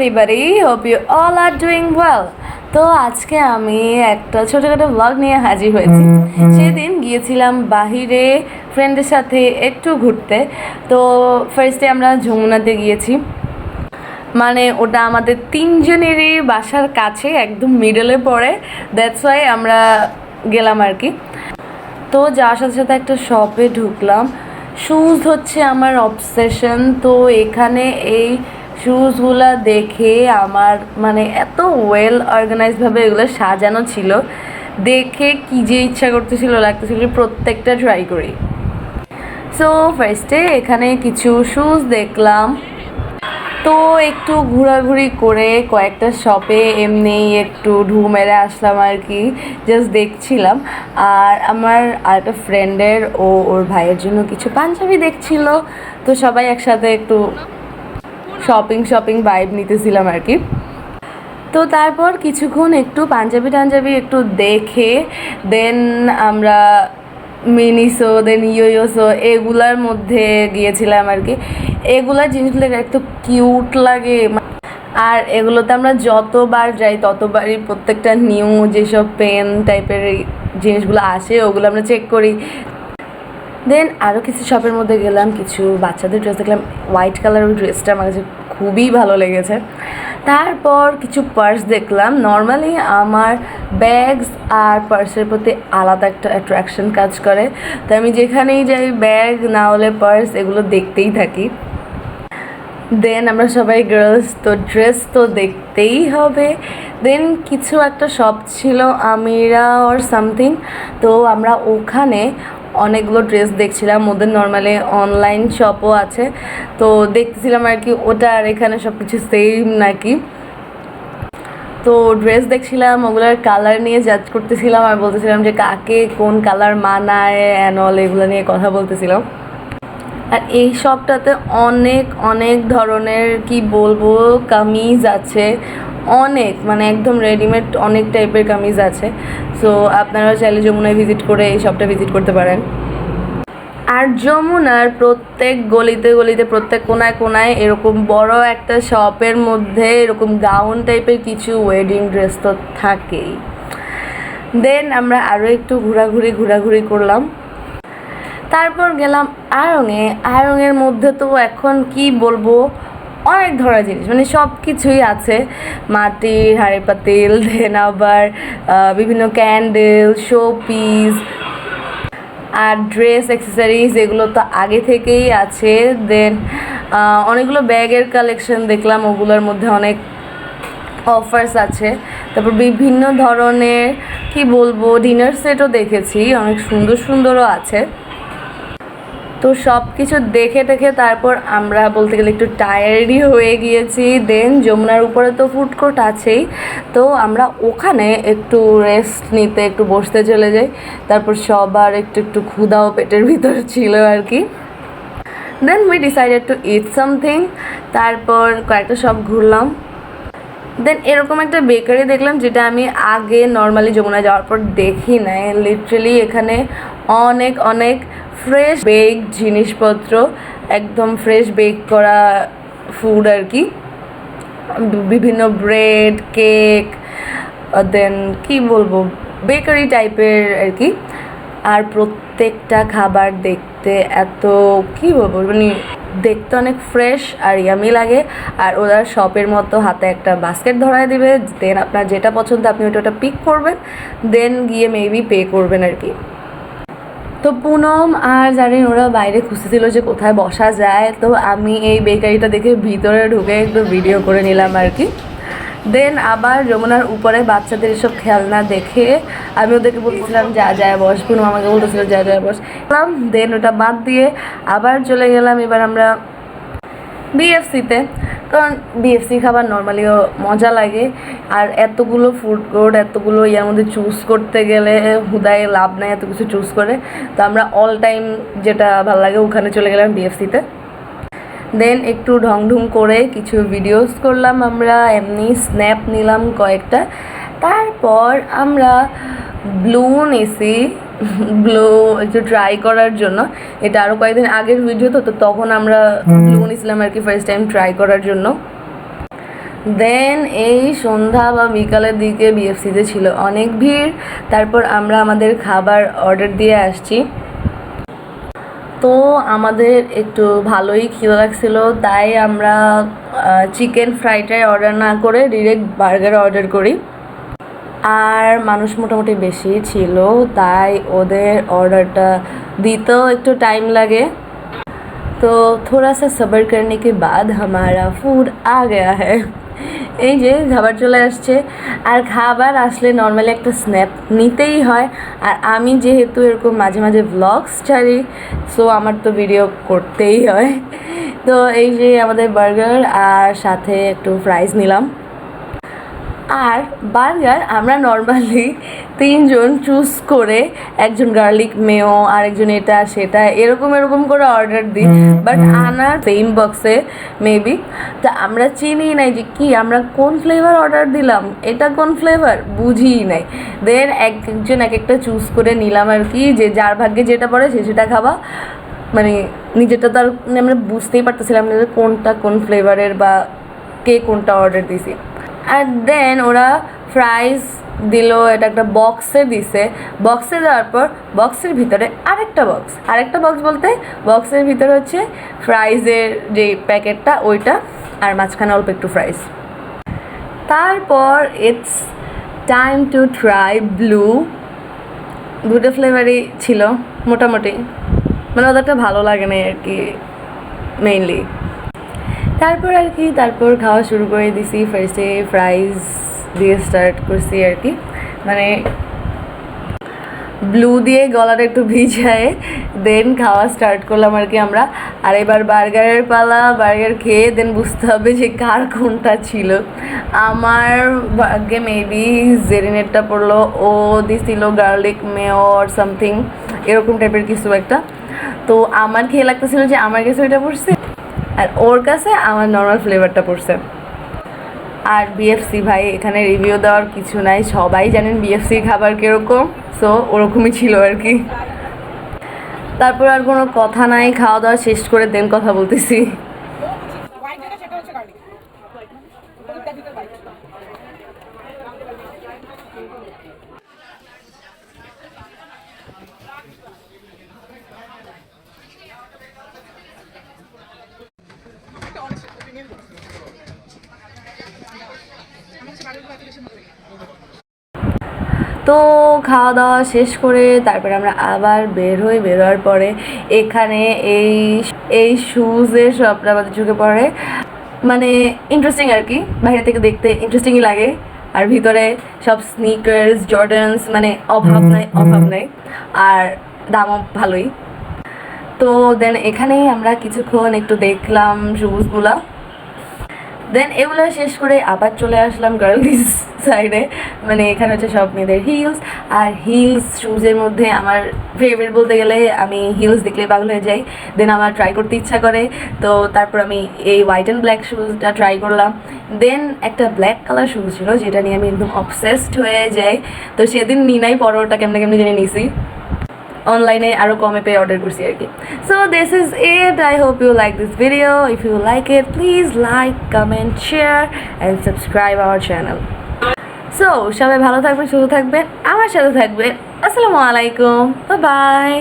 everybody, hope you all are doing well. তো আজকে আমি একটা ছোটখাটো ব্লগ নিয়ে হাজির হয়েছি। সেদিন গিয়েছিলাম বাহিরে ফ্রেন্ডের সাথে একটু ঘুরতে। তো ফার্স্টে আমরা যমুনাতে গিয়েছি, মানে ওটা আমাদের তিনজনেরই বাসার কাছে, একদম মিডলে পড়ে। দ্যাটস ওয়াই আমরা গেলাম আর কি। তো যাওয়ার সাথে সাথে একটা শপে ঢুকলাম। শুজ হচ্ছে আমার অবসেশন। তো এখানে এই শুজগুলো দেখে আমার মানে এত ওয়েল অর্গানাইজভাবে এগুলো সাজানো ছিল, দেখে কী যে ইচ্ছা লাগতেছিল প্রত্যেকটা ট্রাই করি। সো ফার্স্টে এখানে কিছু শুজ দেখলাম, তো একটু ঘোরাঘুরি করে কয়েকটা শপে এমনি একটু ঢু মেরে আসলাম আর কি, জাস্ট দেখছিলাম। আর আমার আরেকটা ফ্রেন্ডের ওর ভাইয়ের জন্য কিছু পাঞ্জাবি দেখছিল, তো সবাই একসাথে একটু শপিং ভাইব নিতেছিলাম আর কি। তো তারপর কিছুক্ষণ একটু পাঞ্জাবি একটু দেখে দেন আমরা মিনিসো দেন ইয়োসো এগুলার মধ্যে গিয়েছিলাম আর কি। এগুলার জিনিসগুলো একটু কিউট লাগে, আর এগুলোতে আমরা যতবার যাই ততবারই প্রত্যেকটা নিউ যেসব পেন টাইপের জিনিসগুলো আসে ওগুলো আমরা চেক করি। দেন আরও কিছু শপের মধ্যে গেলাম, কিছু বাচ্চাদের ড্রেস দেখলাম। হোয়াইট কালার ওই ড্রেসটা আমার কাছে খুবই ভালো লেগেছে। তারপর কিছু পার্স দেখলাম। নর্মালি আমার ব্যাগস আর পার্সের প্রতি আলাদা একটা অ্যাট্রাকশন কাজ করে, তো আমি যেখানেই যাই ব্যাগ না হলে পার্স এগুলো দেখতেই থাকি। দেন আমরা সবাই গার্লস, তো ড্রেস তো দেখতেই হবে। দেন কিছু একটা শপ ছিল আমিরা অর সামথিং, তো আমরা ওখানে অনেকগুলো ড্রেস দেখছিলাম। ওদের নর্মালি অনলাইন শপও আছে, তো দেখতেছিলাম আর কি ওটা আর এখানে সব কিছু সেম নাকি। তো ড্রেস দেখছিলাম, ওগুলোর কালার নিয়ে জাজ করতেছিলাম আর বলতেছিলাম যে কাকে কোন কালার মানায় অ্যান্ড অল, এগুলো নিয়ে কথা বলতেছিলাম। আর এই শপটাতে অনেক ধরনের কি বলবো কামিজ আছে, অনেক মানে একদম রেডিমেড অনেক টাইপের কামিজ আছে। সো আপনারা চাইলে যমুনায় ভিজিট করে এই শপটা ভিজিট করতে পারেন। আর যমুনার প্রত্যেক গলিতে প্রত্যেক কোনায় এরকম বড় একটা শপের মধ্যে এরকম গাউন টাইপের কিছু ওয়েডিং ড্রেস তো থাকেই। দেন আমরা আরও একটু ঘোরাঘুরি করলাম। তারপর গেলাম আড়ংয়ের মধ্যে তো এখন কি বলবো অনেক ধরনের জিনিস, মানে সব কিছুই আছে। মাটির হাঁড়ি পাতিল, দেন আবার বিভিন্ন ক্যান্ডেল, শো পিস আর ড্রেস অ্যাক্সেসরিজ এগুলো তো আগে থেকেই আছে। দেন অনেকগুলো ব্যাগের কালেকশন দেখলাম, ওগুলোর মধ্যে অনেক অফার্স আছে। তারপর বিভিন্ন ধরনের কি বলবো ডিনার সেটও দেখেছি, অনেক সুন্দরও আছে। তো সব কিছু দেখে তারপর আমরা বলতে গেলে একটু টায়ার্ডই হয়ে গিয়েছি। দেন যমুনার উপরে তো ফুড কোর্ট আছেই, তো আমরা ওখানে একটু রেস্ট নিতে একটু বসতে চলে যাই। তারপর সবার একটু ক্ষুধাও পেটের ভিতর ছিল আর কি। Then we decided to eat something. তারপর কয়েকটা শপ ঘুরলাম। দেন এরকম একটা বেকারি দেখলাম, যেটা আমি আগে নর্মালি যমুনা যাওয়ার পর দেখি নাই। লিটারেলি এখানে অনেক ফ্রেশ বেক জিনিসপত্র, একদম ফ্রেশ বেক করা ফুড আর কি, বিভিন্ন ব্রেড, কেক, দেন কি বলবো বেকারি টাইপের আর কি। আর প্রত্যেকটা খাবার দেখতে এত কি বলবো মানে দেখতে অনেক ফ্রেশ আর ইয়ামি লাগে। আর ওরা শপের মতো হাতে একটা বাস্কেট ধরায় দিবে, দেন আপনার যেটা পছন্দ আপনি ওটা পিক করবেন, দেন গিয়ে মেবি পে করবেন আর কি। তো পুনম আর জানি ওরা বাইরে খুঁজতেছিল যে কোথায় বসা যায়, তো আমি এই বেকারিটা দেখে ভিতরে ঢুকে একটু ভিডিও করে নিলাম আর কি। দেন আবার যমুনার উপরে বাচ্চাদের এসব খেলনা দেখে আমি ওদেরকে বলছিলাম যায় বস, পুনম আমাকে বলতেছিল যায় বস। দেন ওটা বাদ দিয়ে আবার চলে গেলাম এবার আমরা বিএফসিতে, কারণ বিএফসি খাবার নর্মালিও মজা লাগে। আর এতগুলো ফুড কোর্ট এতগুলো ইয়ার মধ্যে চুজ করতে গেলে হুদায় লাভ নেই এত কিছু চুজ করে, তো আমরা অল টাইম যেটা ভালো লাগে ওখানে চলে গেলাম বিএফসিতে। দেন একটু ঢং করে কিছু ভিডিওস করলাম, আমরা এমনি স্ন্যাপ নিলাম কয়েকটা। তারপর আমরা ব্লু নিছি, ব্লু একটু ট্রাই করার জন্য। এটা আরও কয়েকদিন আগের ভিডিও তো তখন আমরা ব্লু নিছিলাম আর কি ফার্স্ট টাইম ট্রাই করার জন্য। দেন এই সন্ধ্যা বা বিকালের দিকে বিএফসিতে ছিল অনেক ভিড়। তারপর আমরা আমাদের খাবার অর্ডার দিয়ে আসছি। তো আমাদের একটু ভালোই খিদে লাগছিল, তাই আমরা চিকেন ফ্রাইডটাই অর্ডার না করে ডিরেক্ট বার্গার অর্ডার করি। আর মানুষ মোটামুটি বেশি ছিল, তাই ওদের অর্ডারটা দিতেও একটু টাইম লাগে। तो थोड़ा सा सब्र करने के बाद हमारा फूड आ गया है। এই যে খাবার চলে আসছে। আর খাবার আসলে নর্মালি একটা স্ন্যাপ নিতেই হয়, আর আমি যেহেতু এরকম মাঝে মাঝে ব্লগস ছাড়ি, সো আমার তো ভিডিও করতেই হয়। তো এই যে আমাদের বার্গার আর সাথে একটু ফ্রাইজ নিলাম। আর বার্গার আমরা নর্মালি তিনজন চুজ করে, একজন গার্লিক মেয়ো, আরেকজন এটা সেটা এরকম করে অর্ডার দিই, বাট আনার সেম বক্সে মেবি। তা আমরা চিনি নাই যে কি আমরা কোন ফ্লেভার অর্ডার দিলাম, এটা কোন ফ্লেভার বুঝিই নাই। দেন একজন এক একটা চুজ করে নিলাম আর কি, যে যার ভাগ্যে যেটা পড়ে সে সেটা খাওয়া। মানে নিজেরটা তো আর আমরা বুঝতেই পারতেছিলাম না যে কোনটা কোন ফ্লেভারের বা কে কোনটা অর্ডার দিছি। আর দেন ওরা ফ্রাইজ দিল, এটা একটা বক্সে দিছে। বক্সে দেওয়ার পর বক্সের ভিতরে আরেকটা বক্স বলতে বক্সের ভিতরে হচ্ছে ফ্রাইজের যে প্যাকেটটা ওইটা, আর মাঝখানে অল্প একটু ফ্রাইজ। তারপর it's time to try blue. দুটো ফ্লেভারই ছিল মোটামুটি, মানে ওদেরটা ভালো লাগে না আর কি মেইনলি। তারপর খাওয়া শুরু করে দিছি। ফার্স্টে ফ্রাইজ দিয়ে স্টার্ট করছি আর কি, মানে ব্লু দিয়ে গলাটা একটু ভিজায় দেন খাওয়া স্টার্ট করলাম আর কি আমরা। আর এবার বার্গারের পালা। বার্গার খেয়ে দেন বুঝতে হবে যে কার কোনটা ছিল। আমার ভাগ্যে মেবি জেরিনেটটা পড়লো, ও দিছিল গার্লিক মেয়ো আর সামথিং এরকম টাইপের কিছু একটা। তো আমার খেয়ে লাগতেছিল যে আমার কাছে ওইটা পড়ছে, আর ওর কাছে আমার নর্মাল ফ্লেভারটা পড়ছে। আর বিএফসি ভাই এখানে রিভিউ দেওয়ার কিছু নাই, সবাই জানেন বিএফসির খাবার কীরকম, সো ওরকমই ছিল আর কি। তারপর আর কোনো কথা নাই, খাওয়া দাওয়া শেষ করে দেন কথা বলতেছি। তো খাওয়া দাওয়া শেষ করে তারপরে আমরা আবার বেরোয়ার পরে এখানে এই শুজের শপটা আমাদের চোখে পড়ে। মানে ইন্টারেস্টিং আর কি, বাইরে থেকে দেখতে ইন্টারেস্টিংই লাগে। আর ভিতরে সব স্নিকার্স জর্ডানস, মানে অভাব নাই, আর দামও ভালোই। তো দেন এখানেই আমরা কিছুক্ষণ একটু দেখলাম শুজগুলা। দেন এগুলো শেষ করে আবার চলে আসলাম গার্লস সাইডে, মানে এখানে হচ্ছে সব মেয়েদের হিলস। আর হিলস শুজের মধ্যে আমার ফেভারিট বলতে গেলে, আমি হিলস দেখলে পাগল হয়ে যাই। দেন আমার ট্রাই করতে ইচ্ছা করে, তো তারপর আমি এই হোয়াইট অ্যান্ড ব্ল্যাক শুজটা ট্রাই করলাম। দেন একটা ব্ল্যাক কালার শুজ ছিল যেটা নিয়ে আমি একদম অবসেসড হয়ে যাই। তো সেদিন নাই, পরে ওটা কেমনে জেনে নিছি, অনলাইনে আরও কমে পেয়ে অর্ডার করছি আর কি। So this is it, I hope you like this video. If you like it please like, comment, share and subscribe our channel. সো সবাই ভালো থাকবেন, সুস্থ থাকবেন, আমার সাথে থাকবেন। আসসালামু আলাইকুম, বাই বাই।